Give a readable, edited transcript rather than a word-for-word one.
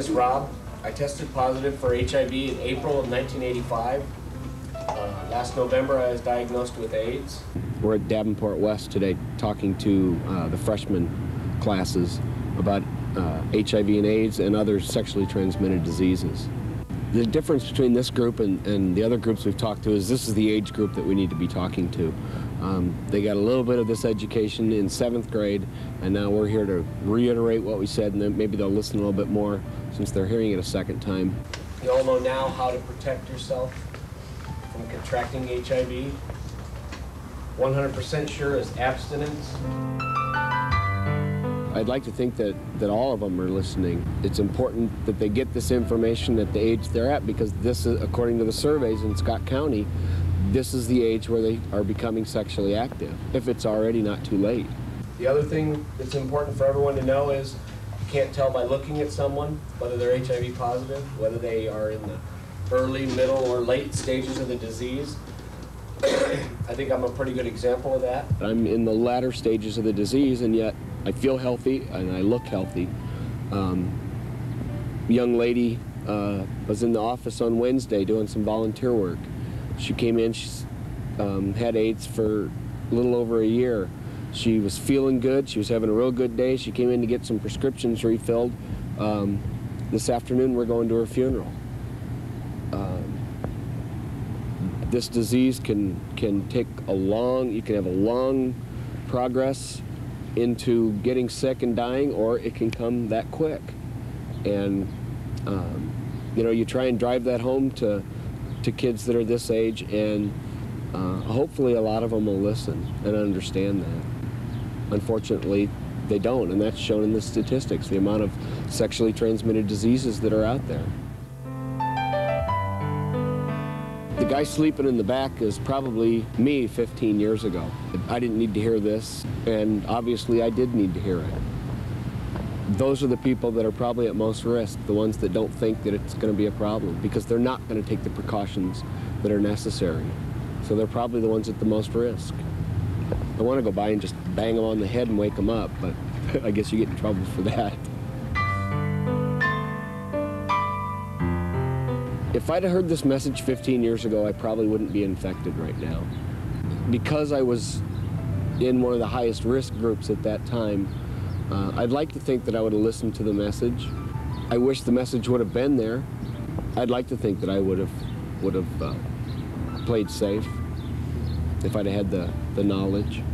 is Rob. I tested positive for HIV in April of 1985. Last November I was diagnosed with AIDS. We're at Davenport West today talking to the freshman classes about HIV and AIDS and other sexually transmitted diseases. The difference between this group and the other groups we've talked to is this is the age group that we need to be talking to. They got a little bit of this education in 7th grade, and now we're here to reiterate what we said, and then maybe they'll listen a little bit more since they're hearing it a second time. You all know now how to protect yourself from contracting HIV. 100% sure is abstinence. I'd like to think that all of them are listening. It's important that they get this information at the age they're at, because this is, according to the surveys in Scott County, this is the age where they are becoming sexually active, if it's already not too late. The other thing that's important for everyone to know is you can't tell by looking at someone whether they're HIV positive, whether they are in the early, middle, or late stages of the disease. I think I'm a pretty good example of that. I'm in the latter stages of the disease, and yet I feel healthy and I look healthy. A young lady was in the office on Wednesday doing some volunteer work. She came in, she's had AIDS for a little over a year. She was feeling good, she was having a real good day. She came in to get some prescriptions refilled. This afternoon we're going to her funeral. This disease can take you can have a long progress into getting sick and dying, or it can come that quick. And you know, you try and drive that home to kids that are this age, and hopefully a lot of them will listen and understand that. Unfortunately, they don't, and that's shown in the statistics, the amount of sexually transmitted diseases that are out there. The guy sleeping in the back is probably me 15 years ago. I didn't need to hear this, and obviously I did need to hear it. Those are the people that are probably at most risk, the ones that don't think that it's going to be a problem, because they're not going to take the precautions that are necessary. So they're probably the ones at the most risk. I want to go by and just bang them on the head and wake them up, but I guess you get in trouble for that. If I'd have heard this message 15 years ago, I probably wouldn't be infected right now. Because I was in one of the highest risk groups at that time, I'd like to think that I would have listened to the message. I wish the message would have been there. I'd like to think that I would have played safe if I'd have had the knowledge.